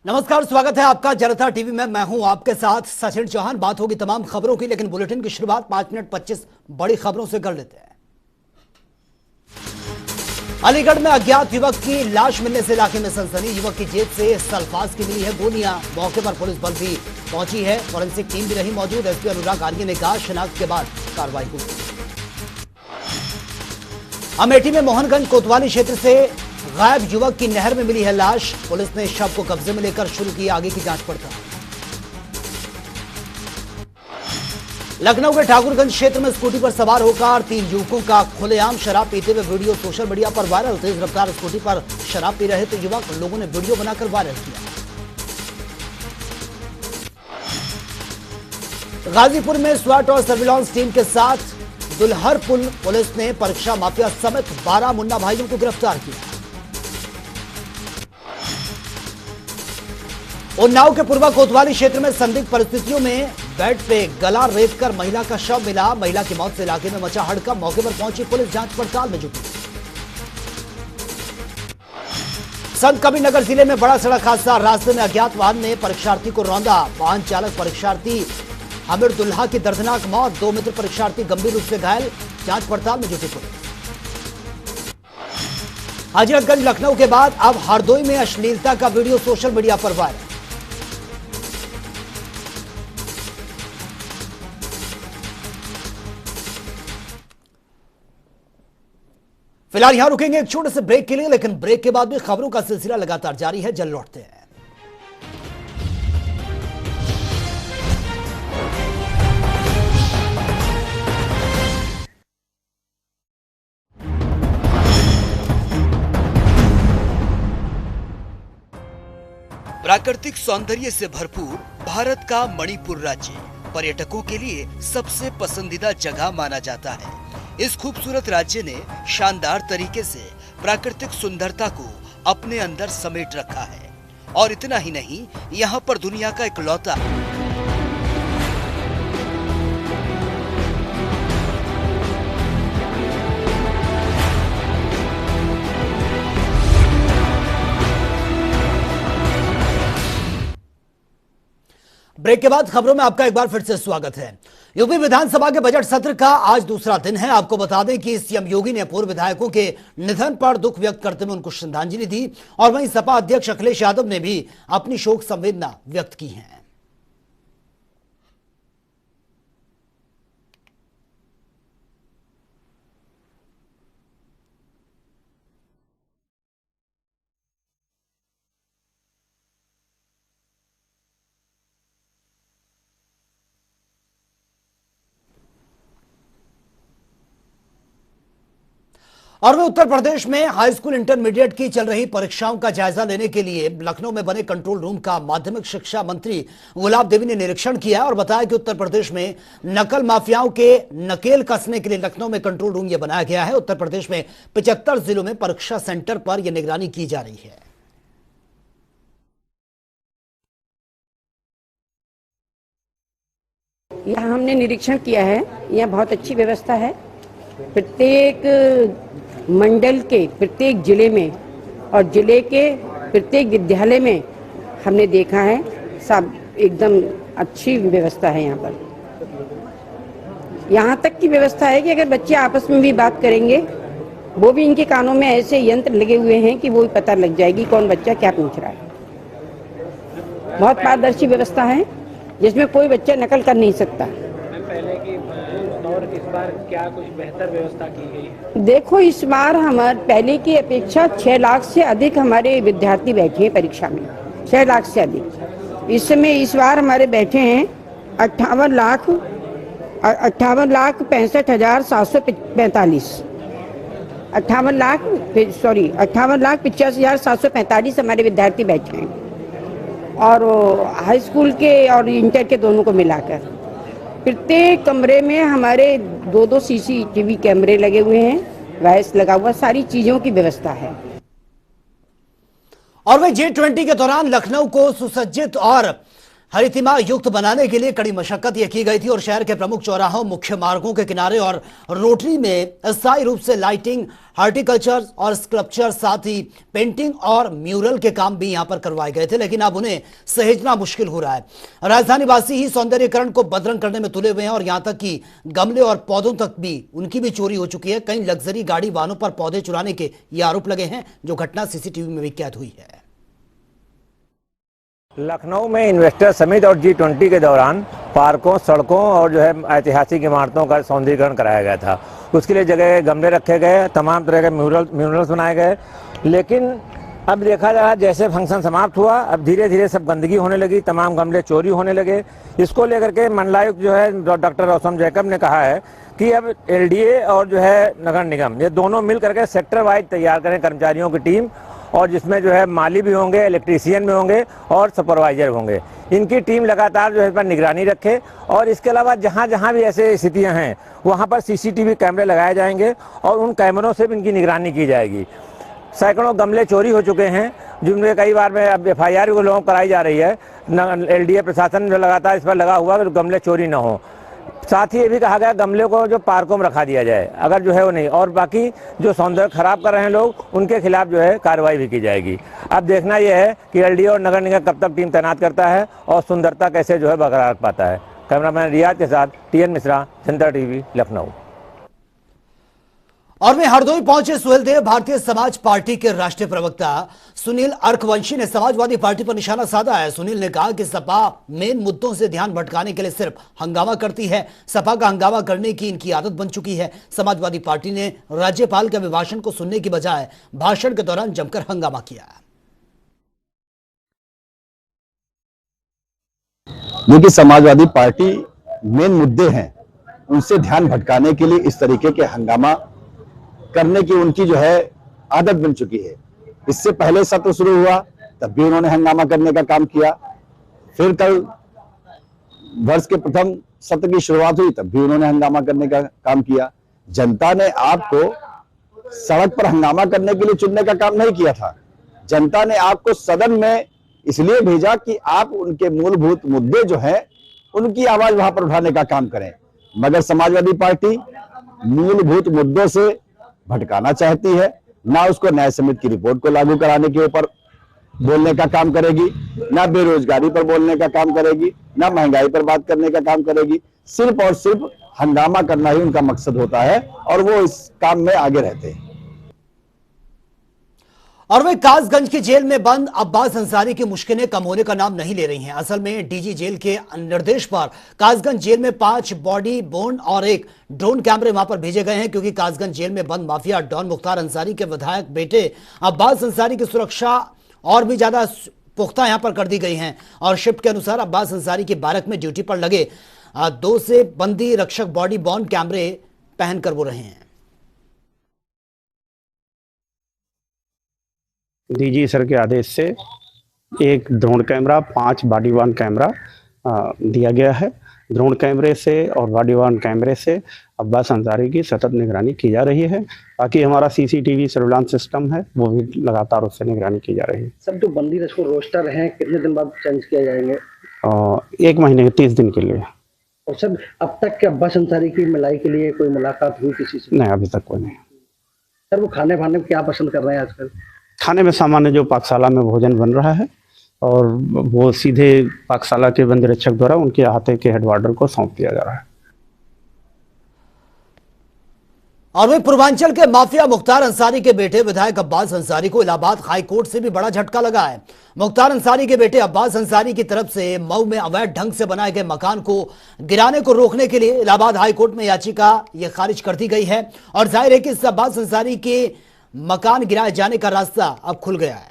नमस्कार, स्वागत है आपका जनता टीवी में। मैं हूं आपके साथ सचिन चौहान। बात होगी तमाम खबरों की, लेकिन बुलेटिन की शुरुआत 5 मिनट 25 बड़ी खबरों से कर लेते हैं। अलीगढ़ में अज्ञात युवक की लाश मिलने से इलाके में सनसनी। युवक की जेब से सल्फास की मिली है गोलियां। मौके पर पुलिस बल भी पहुंची है, फॉरेंसिक टीम भी रही मौजूद। एसपी अनुराग आर्य ने कहा शिनाख्त के बाद कार्रवाई होगी। अमेठी में मोहनगंज कोतवाली क्षेत्र से गायब युवक की नहर में मिली है लाश। पुलिस ने शव को कब्जे में लेकर शुरू की आगे की जांच पड़ताल। लखनऊ के ठाकुरगंज क्षेत्र में स्कूटी पर सवार होकर 3 युवकों का खुलेआम शराब पीते हुए वीडियो सोशल मीडिया पर वायरल। तेज रफ्तार स्कूटी पर शराब पी रहे थे युवक, लोगों ने वीडियो बनाकर वायरल किया। गाजीपुर में स्वाट और सर्विलांस टीम के साथ दुल्हरपुर पुलिस ने परीक्षा माफिया समेत 12 मुन्ना भाइयों को गिरफ्तार किया। उन्नाव के पूर्वा कोतवाली क्षेत्र में संदिग्ध परिस्थितियों में बेड पे गला रेत कर महिला का शव मिला। महिला की मौत से इलाके में मचा हड़कंप। मौके पर पहुंची पुलिस जांच पड़ताल में जुटी। संत कबीरनगर जिले में बड़ा सड़क हादसा। रास्ते में अज्ञात वाहन ने परीक्षार्थी को रौंदा। वाहन चालक परीक्षार्थी हमीरुल्लाह की दर्दनाक मौत। 2 मित्र परीक्षार्थी गंभीर रूप से घायल। जांच पड़ताल में जुटी पुलिस। हजरतगंज लखनऊ के बाद अब हरदोई में अश्लीलता का वीडियो सोशल मीडिया पर वायरल। फिलहाल यहां रुकेंगे एक छोटे से ब्रेक के लिए, लेकिन ब्रेक के बाद भी खबरों का सिलसिला लगातार जारी है। जल्द लौटते हैं। प्राकृतिक सौंदर्य से भरपूर भारत का मणिपुर राज्य पर्यटकों के लिए सबसे पसंदीदा जगह माना जाता है। इस खूबसूरत राज्य ने शानदार तरीके से प्राकृतिक सुंदरता को अपने अंदर समेट रखा है। और इतना ही नहीं, यहाँ पर दुनिया का इकलौता ब्रेक के बाद खबरों में आपका एक बार फिर से स्वागत है। यूपी विधानसभा के बजट सत्र का आज दूसरा दिन है। आपको बता दें कि सीएम योगी ने पूर्व विधायकों के निधन पर दुख व्यक्त करते हुए उनको श्रद्धांजलि दी और वहीं सपा अध्यक्ष अखिलेश यादव ने भी अपनी शोक संवेदना व्यक्त की है। और वे उत्तर प्रदेश में हाई स्कूल इंटरमीडिएट की चल रही परीक्षाओं का जायजा लेने के लिए लखनऊ में बने कंट्रोल रूम का माध्यमिक शिक्षा मंत्री गुलाब देवी ने निरीक्षण किया और बताया कि उत्तर प्रदेश में नकल माफियाओं के नकेल कसने के लिए लखनऊ में कंट्रोल रूम यह बनाया गया है। उत्तर प्रदेश में 75 जिलों में परीक्षा सेंटर पर यह निगरानी की जा रही है। यहाँ हमने निरीक्षण किया है, यहाँ बहुत अच्छी व्यवस्था है। प्रत्येक मंडल के प्रत्येक जिले में और जिले के प्रत्येक विद्यालय में हमने देखा है, सब एकदम अच्छी व्यवस्था है। यहाँ पर यहाँ तक की व्यवस्था है कि अगर बच्चे आपस में भी बात करेंगे, वो भी इनके कानों में ऐसे यंत्र लगे हुए हैं कि वो पता लग जाएगी कौन बच्चा क्या पूछ रहा है। बहुत पारदर्शी व्यवस्था है जिसमें कोई बच्चा नकल कर नहीं सकता। पहले की और इस बार क्या कुछ बेहतर व्यवस्था की गई है? देखो, इस बार हमारे पहले की अपेक्षा 6 लाख से अधिक हमारे विद्यार्थी बैठे हैं परीक्षा में। 6 लाख से अधिक इस समय इस बार हमारे बैठे हैं 58,65,745 58,85,745 हमारे विद्यार्थी बैठे हैं, और हाई स्कूल के और इंटर के दोनों को मिलाकर। प्रत्येक कमरे में हमारे 2-2 CCTV कैमरे लगे हुए हैं, वॉइस लगा हुआ, सारी चीजों की व्यवस्था है। और वह G20 के दौरान लखनऊ को सुसज्जित और हरितिमा युक्त बनाने के लिए कड़ी मशक्कत यह की गई थी और शहर के प्रमुख चौराहों, मुख्य मार्गों के किनारे और रोटरी में अस्थायी रूप से लाइटिंग, हॉर्टिकल्चर और स्कल्पचर, साथ ही पेंटिंग और म्यूरल के काम भी यहां पर करवाए गए थे, लेकिन अब उन्हें सहेजना मुश्किल हो रहा है। राजधानी वासी ही सौंदर्यीकरण को बदरंग करने में तुले हुए हैं और यहां तक कि गमले और पौधों तक भी उनकी भी चोरी हो चुकी है। कई लग्जरी गाड़ी वाहनों पर पौधे चुराने के ये आरोप लगे हैं, जो घटना सीसीटीवी में भी कैद हुई है। लखनऊ में इन्वेस्टर समिट और G20 के दौरान पार्कों, सड़कों और जो है ऐतिहासिक इमारतों का सौंदर्यीकरण कराया गया था। उसके लिए जगह गमले रखे गए, तमाम तरह के म्यूरल्स बनाए गए, लेकिन अब देखा जा रहा है जैसे फंक्शन समाप्त हुआ, अब धीरे धीरे सब गंदगी होने लगी, तमाम गमले चोरी होने लगे। इसको लेकर के मंडलायुक्त जो है डॉक्टर रौशन जैकब ने कहा है कि अब LDA और जो है नगर निगम, ये दोनों मिल करके सेक्टर वाइज तैयार करें कर्मचारियों की टीम, और जिसमें जो है माली भी होंगे, इलेक्ट्रीशियन भी होंगे और सुपरवाइजर होंगे। इनकी टीम लगातार जो है इस पर निगरानी रखे और इसके अलावा जहां जहां भी ऐसे स्थितियां हैं वहां पर CCTV कैमरे लगाए जाएंगे और उन कैमरों से भी इनकी निगरानी की जाएगी। सैकड़ों गमले चोरी हो चुके हैं, जिनमें कई बार में अब FIR भी लोगों को कराई जा रही है। LDA प्रशासन जो लगातार इस पर लगा हुआ है कि गमले चोरी न हो। साथ ही ये भी कहा गया गमले को जो पार्कों में रखा दिया जाए, अगर जो है वो नहीं, और बाकी जो सौंदर्य खराब कर रहे हैं लोग, उनके खिलाफ जो है कार्रवाई भी की जाएगी। अब देखना यह है कि LDA और नगर निगम कब तक टीम तैनात करता है और सुंदरता कैसे जो है बरकरार रख पाता है। कैमरामैन रियाज के साथ TN मिश्रा, जनता TV, लखनऊ। और वे हरदोई पहुंचे सुहेल देव। भारतीय समाज पार्टी के राष्ट्रीय प्रवक्ता सुनील अर्कवंशी ने समाजवादी पार्टी पर निशाना साधा है। सुनील ने कहा कि सपा मेन मुद्दों से ध्यान भटकाने के लिए सिर्फ हंगामा करती है। सपा का हंगामा करने की इनकी आदत बन चुकी है। समाजवादी पार्टी ने राज्यपाल के अभिभाषण को सुनने की बजाय भाषण के दौरान जमकर हंगामा किया। देखिए, समाजवादी पार्टी मेन मुद्दे हैं, उनसे ध्यान भटकाने के लिए इस तरीके के हंगामा करने की उनकी जो है आदत बन चुकी है। इससे पहले सत्र शुरू हुआ तब भी उन्होंने हंगामा करने का काम किया, फिर कल वर्ष के प्रथम सत्र की शुरुआत हुई तब भी उन्होंने हंगामा करने का काम किया। जनता ने आपको सड़क पर हंगामा करने के लिए चुनने का काम नहीं किया था। जनता ने आपको सदन में इसलिए भेजा कि आप उनके मूलभूत मुद्दे जो हैं उनकी आवाज वहां पर उठाने का काम करें। मगर समाजवादी पार्टी मूलभूत मुद्दों से भटकाना चाहती है, ना उसको न्याय समिति की रिपोर्ट को लागू कराने के ऊपर बोलने का काम करेगी, ना बेरोजगारी पर बोलने का काम करेगी, ना महंगाई पर बात करने का काम करेगी। सिर्फ और सिर्फ हंगामा करना ही उनका मकसद होता है और वो इस काम में आगे रहते हैं। और वे कासगंज की जेल में बंद अब्बास अंसारी की मुश्किलें कम होने का नाम नहीं ले रही हैं। असल में DG जेल के निर्देश पर कासगंज जेल में 5 बॉडी बोन और एक ड्रोन कैमरे वहां पर भेजे गए हैं, क्योंकि कासगंज जेल में बंद माफिया डॉन मुख्तार अंसारी के विधायक बेटे अब्बास अंसारी की सुरक्षा और भी ज्यादा पुख्ता यहां पर कर दी गई है। और शिफ्ट के अनुसार अब्बास अंसारी की बारक में ड्यूटी पर लगे 2 से बंदी रक्षक बॉडी बॉन कैमरे पहनकर वो रहे हैं। DG सर के आदेश से एक drone camera, 5 body worn camera दिया गया है। ड्रोन कैमरे से और बॉडी वार्न कैमरे से अब्बास अंसारी की सतत निगरानी की जा रही है। बाकी हमारा CCTV सर्विलांस सिस्टम है, वो भी लगातार उससे निगरानी की जा रही है। सब जो बंदी रक्षक रोस्टर हैं कितने दिन बाद चेंज किया जाएंगे? 1 महीने 30 दिन के लिए। और सर, अब तक के अब्बास अंसारी की मिलाई के लिए कोई मुलाकात हुई किसी से? नहीं, अभी तक कोई नहीं। सर, वो खाने में क्या पसंद कर रहे हैं आजकल? खाने में सामान्य जो पाकशाला में भोजन बन रहा है और वो सीधे पाकशाला के बंदी रक्षक द्वारा उनके अहाते के हेडवार्डर को सौंप दिया जा रहा है। और वहीं पूर्वांचल के माफिया मुख्तार अंसारी के बेटे विधायक अब्बास अंसारी को इलाहाबाद हाई कोर्ट से भी बड़ा झटका लगा है। मुख्तार अंसारी के बेटे अब्बास अंसारी की तरफ से मऊ में अवैध ढंग से बनाए गए मकान को गिराने को रोकने के लिए इलाहाबाद हाई कोर्ट में याचिका यह खारिज कर दी गई है। और जाहिर है कि इस अब्बास अंसारी के मकान गिराए जाने का रास्ता अब खुल गया है।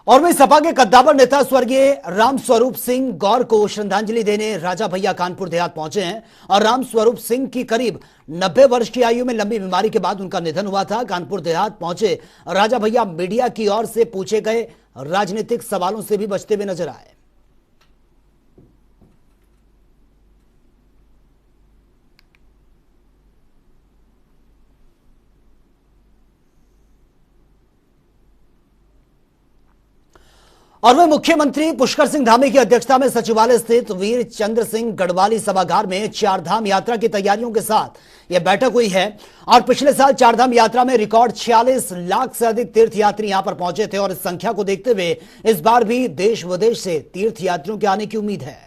और वहीं सपा के कद्दावर नेता स्वर्गीय राम स्वरूप सिंह गौर को श्रद्धांजलि देने राजा भैया कानपुर देहात पहुंचे हैं। और राम स्वरूप सिंह की करीब 90 वर्ष की आयु में लंबी बीमारी के बाद उनका निधन हुआ था। कानपुर देहात पहुंचे राजा भैया मीडिया की ओर से पूछे गए राजनीतिक सवालों से भी बचते हुए नजर आए। और वह मुख्यमंत्री पुष्कर सिंह धामी की अध्यक्षता में सचिवालय स्थित वीर चंद्र सिंह गढ़वाली सभागार में चारधाम यात्रा की तैयारियों के साथ यह बैठक हुई है। और पिछले साल चारधाम यात्रा में रिकॉर्ड 46 लाख से अधिक तीर्थयात्री यहां पर पहुंचे थे और इस संख्या को देखते हुए इस बार भी देश विदेश से तीर्थयात्रियों के आने की उम्मीद है।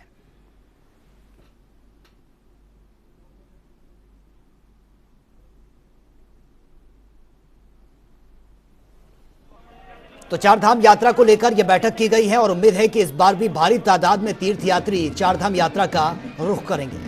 तो चारधाम यात्रा को लेकर यह बैठक की गई है और उम्मीद है कि इस बार भी भारी तादाद में तीर्थयात्री चारधाम यात्रा का रुख करेंगे।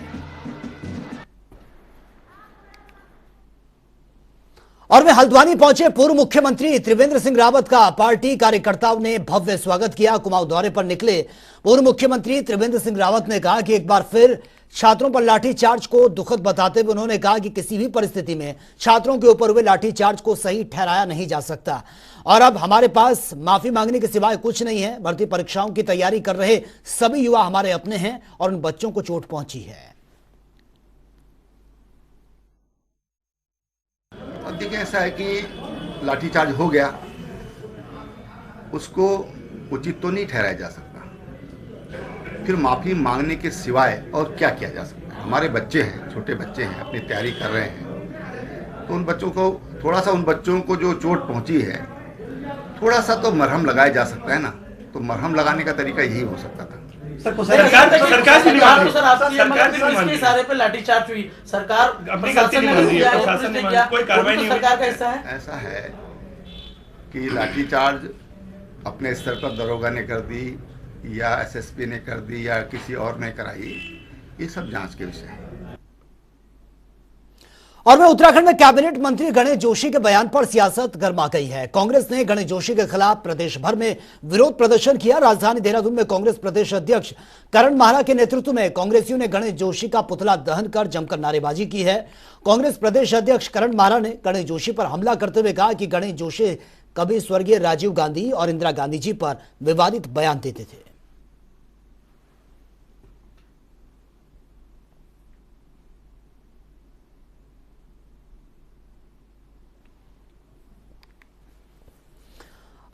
और वे हल्द्वानी पहुंचे पूर्व मुख्यमंत्री त्रिवेंद्र सिंह रावत का पार्टी कार्यकर्ताओं ने भव्य स्वागत किया। कुमाऊं दौरे पर निकले पूर्व मुख्यमंत्री त्रिवेंद्र सिंह रावत ने कहा कि एक बार फिर छात्रों पर लाठीचार्ज को दुखद बताते हुए उन्होंने कहा कि किसी भी परिस्थिति में छात्रों के ऊपर हुए लाठीचार्ज को सही ठहराया नहीं जा सकता और अब हमारे पास माफी मांगने के सिवाय कुछ नहीं है। भर्ती परीक्षाओं की तैयारी कर रहे सभी युवा हमारे अपने हैं और उन बच्चों को चोट पहुंची है। अब देखिए, ऐसा है कि लाठीचार्ज हो गया, उसको उचित तो नहीं ठहराया जा सकता, फिर माफी मांगने के सिवाय और क्या किया जा सकता है। हमारे बच्चे हैं, छोटे बच्चे हैं, अपनी तैयारी कर रहे हैं, तो उन बच्चों को थोड़ा सा, उन बच्चों को जो चोट पहुंची है, थोड़ा सा तो मरहम लगाया जा सकता है ना। तो मरहम लगाने का तरीका यही हो सकता था। सरकार पे लाठीचार्ज हुई, सरकार अपनी गलती नहीं मानी है, प्रशासन ने कोई कार्रवाई नहीं हुई। सरकार का हिस्सा है। ऐसा है कि लाठीचार्ज अपने स्तर पर दरोगा ने कर दी या एसएसपी ने कर दी या किसी और ने कराई, ये सब जांच के विषय है। और वह उत्तराखंड में कैबिनेट मंत्री गणेश जोशी के बयान पर सियासत गर्मा गई है। कांग्रेस ने गणेश जोशी के खिलाफ प्रदेश भर में विरोध प्रदर्शन किया। राजधानी देहरादून में कांग्रेस प्रदेश अध्यक्ष करण माहरा के नेतृत्व में कांग्रेसियों ने गणेश जोशी का पुतला दहन कर जमकर नारेबाजी की है। कांग्रेस प्रदेश अध्यक्ष करण माहरा ने गणेश जोशी पर हमला करते हुए कहा कि गणेश जोशी कभी स्वर्गीय राजीव गांधी और इंदिरा गांधी जी पर विवादित बयान देते थे।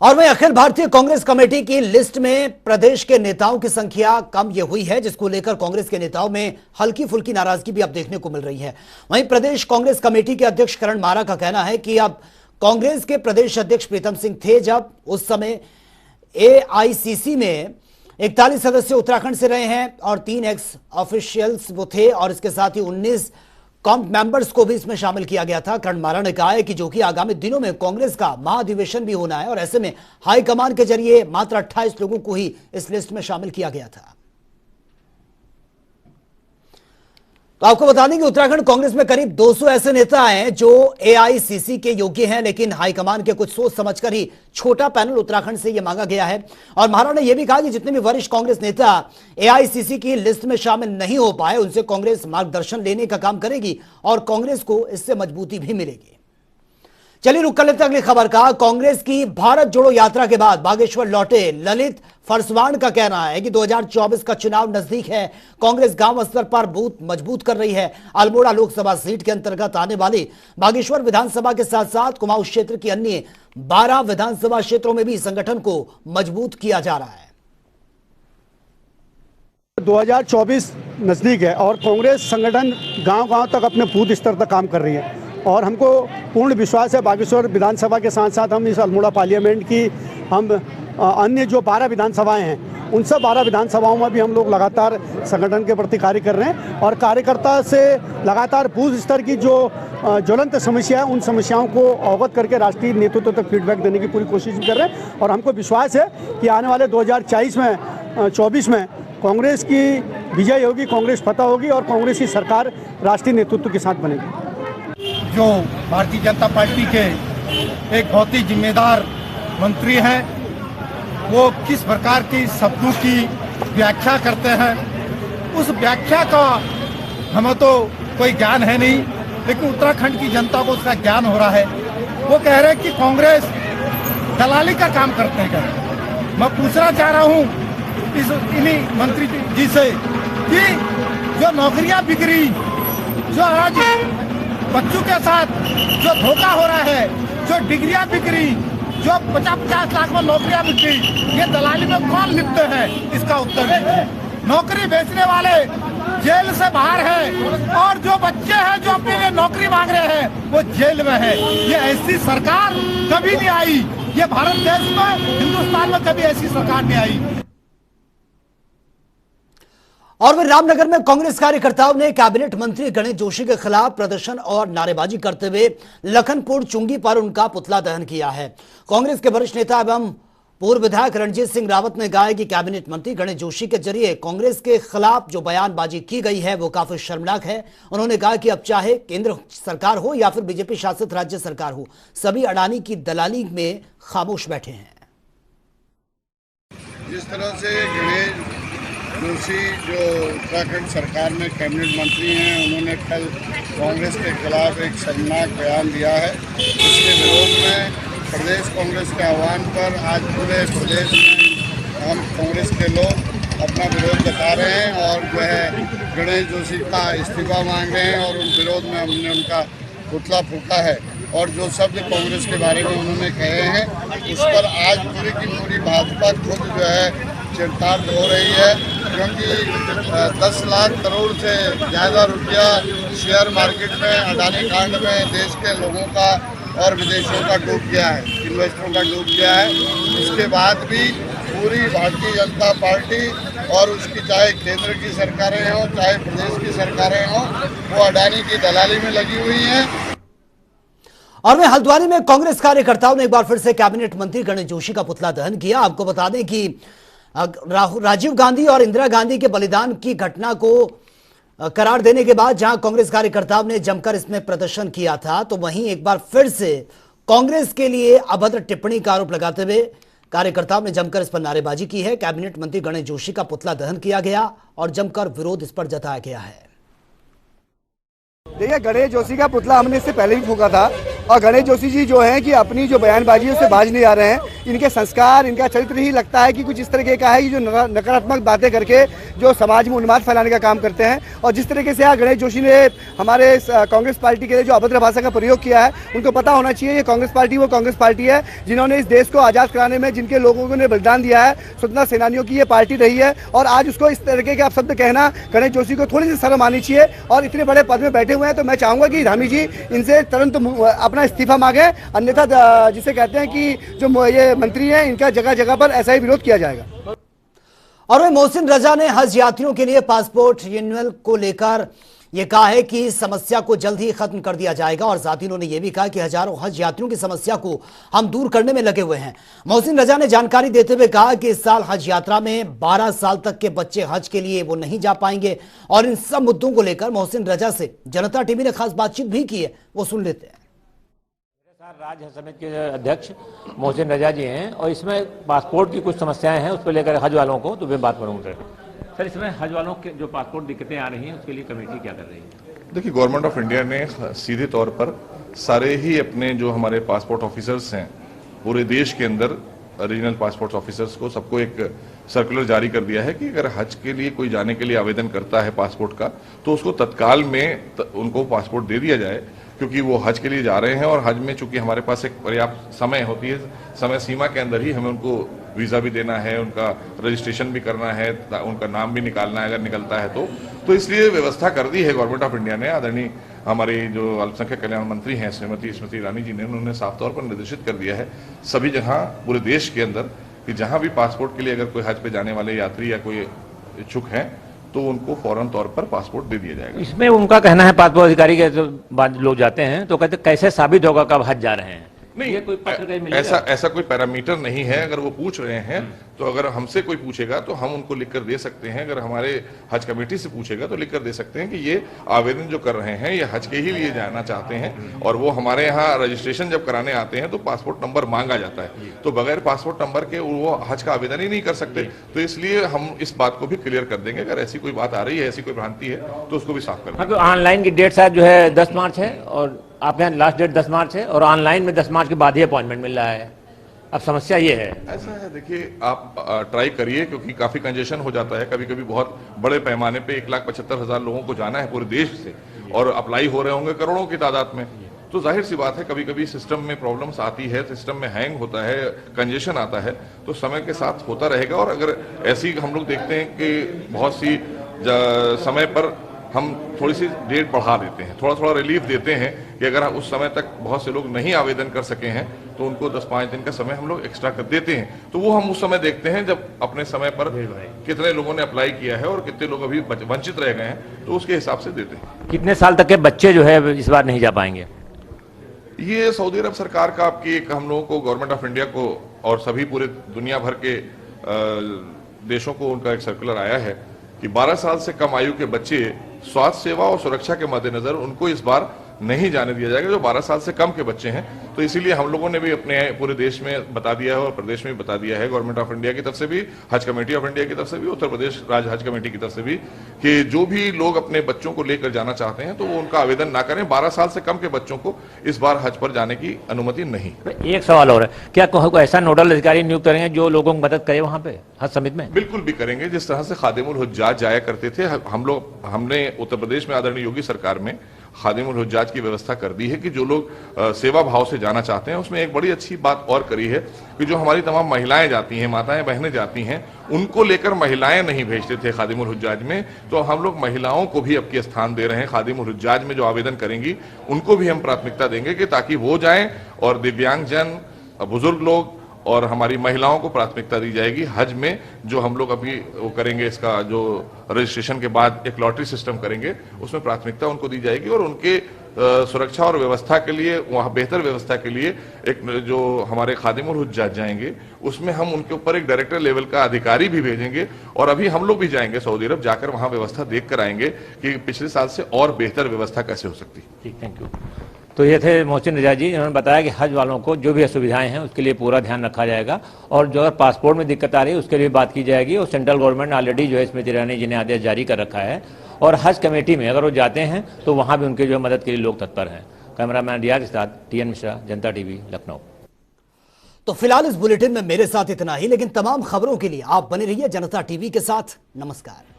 और वहीं अखिल भारतीय कांग्रेस कमेटी की लिस्ट में प्रदेश के नेताओं की संख्या कम ये हुई है, जिसको लेकर कांग्रेस के नेताओं में हल्की फुल्की नाराजगी भी अब देखने को मिल रही है। वहीं प्रदेश कांग्रेस कमेटी के अध्यक्ष करण माहरा का कहना है कि अब कांग्रेस के प्रदेश अध्यक्ष प्रीतम सिंह थे जब उस समय एआईसीसी में 41 सदस्य उत्तराखंड से रहे हैं और 3 एक्स ऑफिशियल्स वो थे और इसके साथ ही 19 कॉम्प मेंबर्स को भी इसमें शामिल किया गया था। करण माहरा ने कहा है कि जो कि आगामी दिनों में कांग्रेस का महाधिवेशन भी होना है और ऐसे में हाईकमान के जरिए मात्र 28 लोगों को ही इस लिस्ट में शामिल किया गया था। तो आपको बता दें कि उत्तराखंड कांग्रेस में करीब 200 ऐसे नेता हैं जो एआईसीसी के योग्य हैं, लेकिन हाईकमान के कुछ सोच समझकर ही छोटा पैनल उत्तराखंड से यह मांगा गया है। और माहरा ने यह भी कहा कि जितने भी वरिष्ठ कांग्रेस नेता एआईसीसी की लिस्ट में शामिल नहीं हो पाए उनसे कांग्रेस मार्गदर्शन लेने का काम करेगी और कांग्रेस को इससे मजबूती भी मिलेगी। चलिए रुक कर लेते हैं अगली खबर का। कांग्रेस की भारत जोड़ो यात्रा के बाद बागेश्वर लौटे ललित फरसवाण का कहना है कि 2024 का चुनाव नजदीक है। कांग्रेस गांव स्तर पर बूथ मजबूत कर रही है। अल्मोड़ा लोकसभा सीट के अंतर्गत आने वाली बागेश्वर विधानसभा के साथ साथ कुमाऊं क्षेत्र की अन्य 12 विधानसभा क्षेत्रों में भी संगठन को मजबूत किया जा रहा है। 2024 नजदीक है और कांग्रेस संगठन गांव-गांव तक अपने बूथ स्तर तक काम कर रही है और हमको पूर्ण विश्वास है बागेश्वर विधानसभा के साथ साथ हम इस अल्मोड़ा पार्लियामेंट की हम अन्य जो 12 विधानसभाएं हैं उन सब 12 विधानसभाओं में भी हम लोग लगातार संगठन के प्रति कार्य कर रहे हैं और कार्यकर्ता से लगातार बूथ स्तर की जो ज्वलंत समस्या है उन समस्याओं को अवगत करके राष्ट्रीय नेतृत्व तक फीडबैक देने की पूरी कोशिश कर रहे हैं और हमको विश्वास है कि आने वाले 2024 में कांग्रेस की विजय होगी, कांग्रेस फतह होगी और कांग्रेस की सरकार राष्ट्रीय नेतृत्व के साथ बनेगी। जो भारतीय जनता पार्टी के एक बहुत ही जिम्मेदार मंत्री हैं, वो किस प्रकार की शब्दों की व्याख्या करते हैं, उस व्याख्या का हमें तो कोई ज्ञान है नहीं, लेकिन उत्तराखंड की जनता को उसका ज्ञान हो रहा है। वो कह रहे हैं कि कांग्रेस दलाली का काम करते हैं। मैं पूछना चाह रहा हूँ इन्हीं मंत्री जी से कि जो नौकरियां बिगड़ी, जो आज बच्चों के साथ जो धोखा हो रहा है, जो डिग्रियां बिगड़ी, जो 50-50 लाख में नौकरियां मिलती, ये दलाली में कौन लिपते हैं? इसका उत्तर दीजिए। नौकरी बेचने वाले जेल से बाहर हैं और जो बच्चे हैं जो अपने लिए नौकरी मांग रहे हैं वो जेल में है। ये ऐसी सरकार कभी नहीं आई, ये भारत देश में, हिंदुस्तान में कभी ऐसी सरकार नहीं आई। और वे रामनगर में कांग्रेस कार्यकर्ताओं ने कैबिनेट मंत्री गणेश जोशी के खिलाफ प्रदर्शन और नारेबाजी करते हुए लखनपुर चुंगी पर उनका पुतला दहन किया है। कांग्रेस के वरिष्ठ नेता एवं पूर्व विधायक रणजीत सिंह रावत ने कहा कि कैबिनेट मंत्री गणेश जोशी के जरिए कांग्रेस के खिलाफ जो बयानबाजी की गई है वो काफी शर्मनाक है। उन्होंने कहा कि अब चाहे केंद्र सरकार हो या फिर बीजेपी शासित राज्य सरकार हो, सभी अडानी की दलाली में खामोश बैठे हैं। जिस तरह से गणेश जोशी जो उत्तराखंड सरकार में कैबिनेट मंत्री हैं, उन्होंने कल कांग्रेस के खिलाफ एक शर्मनाक बयान दिया है, उसके विरोध में प्रदेश कांग्रेस के आह्वान पर आज पूरे प्रदेश में हम कांग्रेस के लोग अपना विरोध जता रहे हैं और जो है गणेश जोशी का इस्तीफा मांग रहे हैं और उन विरोध में हमने उनका पुतला फूंका है। और जो शब्द कांग्रेस के बारे में उन्होंने कहे हैं उस पर आज पूरी की पूरी भाजपा खुद जो है चिंतार्थ हो रही है, क्योंकि 10 लाख करोड़ से ज़्यादा रुपया शेयर मार्केट में अडानी कांड में देश के लोगों का और विदेशों का डूब गया है, इन्वेस्टरों का डूब गया है। इसके बाद भी पूरी भारतीय जनता पार्टी और उसकी चाहे केंद्र की सरकारें हों चाहे प्रदेश की सरकारें हों, वो अडानी की दलाली में लगी हुई हैं। और वे हल्द्वानी में कांग्रेस कार्यकर्ताओं ने एक बार फिर से कैबिनेट मंत्री गणेश जोशी का पुतला दहन किया। आपको बता दें कि राजीव गांधी और इंदिरा गांधी के बलिदान की घटना को करार देने के बाद जहां कांग्रेस कार्यकर्ताओं ने जमकर इसमें प्रदर्शन किया था, तो वहीं एक बार फिर से कांग्रेस के लिए अभद्र टिप्पणी का आरोप लगाते हुए कार्यकर्ताओं ने जमकर इस पर नारेबाजी की है। कैबिनेट मंत्री गणेश जोशी का पुतला दहन किया गया और जमकर विरोध इस पर जताया गया है। देखिए, गणेश जोशी का पुतला हमने इससे पहले भी फूंका था और गणेश जोशी जी जो हैं कि अपनी जो बयानबाजी है उससे बाज नहीं आ रहे हैं। इनके संस्कार, इनका चरित्र ही लगता है कि कुछ इस तरीके का है कि जो नकारात्मक बातें करके जो समाज में उन्माद फैलाने का काम करते हैं। और जिस तरीके से गणेश जोशी ने हमारे कांग्रेस पार्टी के लिए जो अभद्र भाषा का प्रयोग किया है, उनको पता होना चाहिए ये कांग्रेस पार्टी वो कांग्रेस पार्टी है जिन्होंने इस देश को आज़ाद कराने में जिनके लोगों ने बलिदान दिया है, स्वतंत्रता सेनानियों की ये पार्टी रही है। और आज उसको इस तरीके के शब्द कहना, गणेश जोशी को थोड़ी सी शर्म आनी चाहिए। और इतने बड़े पद में बैठे हुए हैं तो मैं चाहूँगा कि धामी जी इनसे तुरंत अपना इस्तीफा मांगे, अन्यथा जिसे कहते हैं कि जो ये मंत्री हैं इनका जगह जगह पर ऐसा ही विरोध किया जाएगा। और वह मोहसिन रजा ने हज यात्रियों के लिए पासपोर्ट रिन्यूअल को लेकर यह कहा है कि समस्या को जल्द ही खत्म कर दिया जाएगा और साथ ही उन्होंने यह भी कहा कि हजारों हज यात्रियों की समस्या को हम दूर करने में लगे हुए हैं। मोहसिन रजा ने जानकारी देते हुए कहा कि इस साल हज यात्रा में 12 साल तक के बच्चे हज के लिए वो नहीं जा पाएंगे और इन सब मुद्दों को लेकर मोहसिन रजा से जनता टीवी ने खास बातचीत भी की है, वो सुन लेते हैं। राज्य हज समिति के अध्यक्ष मोहसिन रजा जी हैं और इसमें पासपोर्ट की कुछ समस्याएं हैं, उस पर लेकर हज वालों को तो मैं बात करूँगा सर। इसमें हज वालों के जो पासपोर्ट दिक्कतें आ रही हैं उसके लिए कमेटी क्या कर रही है? देखिए, गवर्नमेंट ऑफ इंडिया ने सीधे तौर पर सारे ही अपने जो हमारे पासपोर्ट ऑफिसर्स हैं पूरे देश के अंदर, रीजनल पासपोर्ट ऑफिसर्स को सबको एक सर्कुलर जारी कर दिया है कि अगर हज के लिए कोई जाने के लिए आवेदन करता है पासपोर्ट का तो उसको तत्काल में उनको पासपोर्ट दे दिया जाए, क्योंकि वो हज के लिए जा रहे हैं और हज में चूंकि हमारे पास एक पर्याप्त समय होती है, समय सीमा के अंदर ही हमें उनको वीज़ा भी देना है, उनका रजिस्ट्रेशन भी करना है, उनका नाम भी निकालना है अगर निकलता है तो इसलिए व्यवस्था कर दी है गवर्नमेंट ऑफ इंडिया ने। आदरणीय हमारी जो अल्पसंख्यक कल्याण मंत्री हैं श्रीमती स्मृति ईरानी जी ने, उन्होंने साफ तौर पर निर्देशित कर दिया है सभी जगह पूरे देश के अंदर कि जहां भी पासपोर्ट के लिए अगर कोई हज पे जाने वाले यात्री या कोई इच्छुक हैं तो उनको फौरन तौर पर पासपोर्ट दे दिया जाएगा। इसमें उनका कहना है, पासपोर्ट अधिकारी के बाद लोग जाते हैं तो कहते कैसे साबित होगा कब हज जा रहे हैं? नहीं, ये कोई पत्र ऐसा कोई पैरामीटर नहीं है। अगर वो पूछ रहे हैं तो अगर हमसे कोई पूछेगा तो हम उनको लिखकर दे सकते हैं, अगर हमारे हज कमेटी से पूछेगा तो लिखकर दे सकते हैं कि ये आवेदन जो कर रहे हैं ये हज के ही लिए जाना चाहते हैं और वो हमारे यहाँ रजिस्ट्रेशन जब कराने आते हैं तो पासपोर्ट नंबर मांगा जाता है, तो बगैर पासपोर्ट नंबर के वो हज का आवेदन ही नहीं कर सकते। तो इसलिए हम इस बात को भी क्लियर कर देंगे, अगर ऐसी कोई बात आ रही है, ऐसी कोई भ्रांति है तो उसको भी साफ कर देंगे। ऑनलाइन की डेट शायद जो है 10 मार्च है और आपके यहाँ लास्ट डेट 10 मार्च है और ऑनलाइन में 10 मार्च के बाद ही अपॉइंटमेंट मिल रहा है। अब समस्या ये है, ऐसा है, देखिए आप ट्राई करिए क्योंकि काफी कंजेशन हो जाता है, कभी कभी बहुत बड़े पैमाने पे 1,75,000 लोगों को जाना है पूरे देश से और अप्लाई हो रहे होंगे करोड़ों की तादाद में, तो जाहिर सी बात है कभी कभी सिस्टम में प्रॉब्लम्स आती है, सिस्टम में हैंग होता है, कंजेशन आता है, तो समय के साथ होता रहेगा। और अगर ऐसी हम लोग देखते हैं कि बहुत सी समय पर हम थोड़ी सी डेट बढ़ा देते हैं, थोड़ा थोड़ा रिलीफ देते हैं कि अगर उस समय तक बहुत से लोग नहीं आवेदन कर सके हैं तो उनको 10-5 दिन का समय हम लोग एक्स्ट्रा कर देते हैं। तो वो हम उस समय देखते हैं जब अपने समय पर कितने लोगों ने अप्लाई किया है और कितने लोग अभी वंचित रह गए हैं, तो उसके हिसाब से देते हैं। कितने साल तक के बच्चे जो है इस बार नहीं जा पाएंगे? ये सऊदी अरब सरकार का आपकी एक हम लोगों को, गवर्नमेंट ऑफ इंडिया को और सभी पूरे दुनिया भर के देशों को उनका एक सर्कुलर आया है कि 12 साल से कम आयु के बच्चे स्वास्थ्य सेवा और सुरक्षा के मद्देनजर उनको इस बार नहीं जाने दिया जाएगा, जो 12 साल से कम के बच्चे हैं। तो इसीलिए हम लोगों ने भी अपने पूरे देश में बता दिया है और प्रदेश में भी बता दिया है, गवर्नमेंट ऑफ इंडिया की तरफ से भी, हज कमेटी ऑफ इंडिया की तरफ से भी, उत्तर प्रदेश राज्य हज कमेटी की तरफ से भी, कि जो भी लोग अपने बच्चों को लेकर जाना चाहते हैं तो वो उनका आवेदन ना करें। 12 साल से कम के बच्चों को इस बार हज पर जाने की अनुमति नहीं। एक सवाल और है, क्या ऐसा नोडल अधिकारी नियुक्त करेंगे जो लोगों की मदद करे वहां पे हज समिति में? बिल्कुल भी करेंगे। जिस तरह से खादिमुल हुज्जाज जाया करते थे, हमने उत्तर प्रदेश में आदरणीय योगी सरकार में खादिमुल हुज्जाज की व्यवस्था कर दी है कि जो लोग सेवा भाव से जाना चाहते हैं, उसमें एक बड़ी अच्छी बात और करी है कि जो हमारी तमाम महिलाएं जाती हैं, माताएं बहनें जाती हैं, उनको लेकर महिलाएं नहीं भेजते थे खादिमुल हुज्जाज में, तो हम लोग महिलाओं को भी अब के स्थान दे रहे हैं। खादिमुल हुज्जाज में जो आवेदन करेंगी उनको भी हम प्राथमिकता देंगे कि ताकि वो जाएं और दिव्यांगजन, बुजुर्ग लोग और हमारी महिलाओं को प्राथमिकता दी जाएगी। हज में जो हम लोग अभी वो करेंगे, इसका जो रजिस्ट्रेशन के बाद एक लॉटरी सिस्टम करेंगे, उसमें प्राथमिकता उनको दी जाएगी और उनके सुरक्षा और व्यवस्था के लिए, वहाँ बेहतर व्यवस्था के लिए एक जो हमारे खादिमुल हुज्जाज जाएंगे उसमें हम उनके ऊपर एक डायरेक्टर लेवल का अधिकारी भी भेजेंगे। और अभी हम लोग भी जाएंगे सऊदी अरब, जाकर वहाँ व्यवस्था देख कर आएंगे कि पिछले साल से और बेहतर व्यवस्था कैसे हो सकती है। ठीक, थैंक यू। तो ये थे मोहसिन रजा जी, इन्होंने बताया कि हज वालों को जो भी असुविधाएं हैं उसके लिए पूरा ध्यान रखा जाएगा और जो अगर पासपोर्ट में दिक्कत आ रही है उसके लिए बात की जाएगी। और सेंट्रल गवर्नमेंट ऑलरेडी जो है स्मृति ईरानी जी ने आदेश जारी कर रखा है और हज कमेटी में अगर वो जाते हैं तो वहाँ भी उनके जो मदद के लिए लोग तत्पर हैं। कैमरामैन रियाज के साथ TN मिश्रा, जनता TV, लखनऊ। तो फिलहाल इस बुलेटिन में मेरे साथ इतना ही, लेकिन तमाम खबरों के लिए आप बने रहिए जनता TV के साथ। नमस्कार।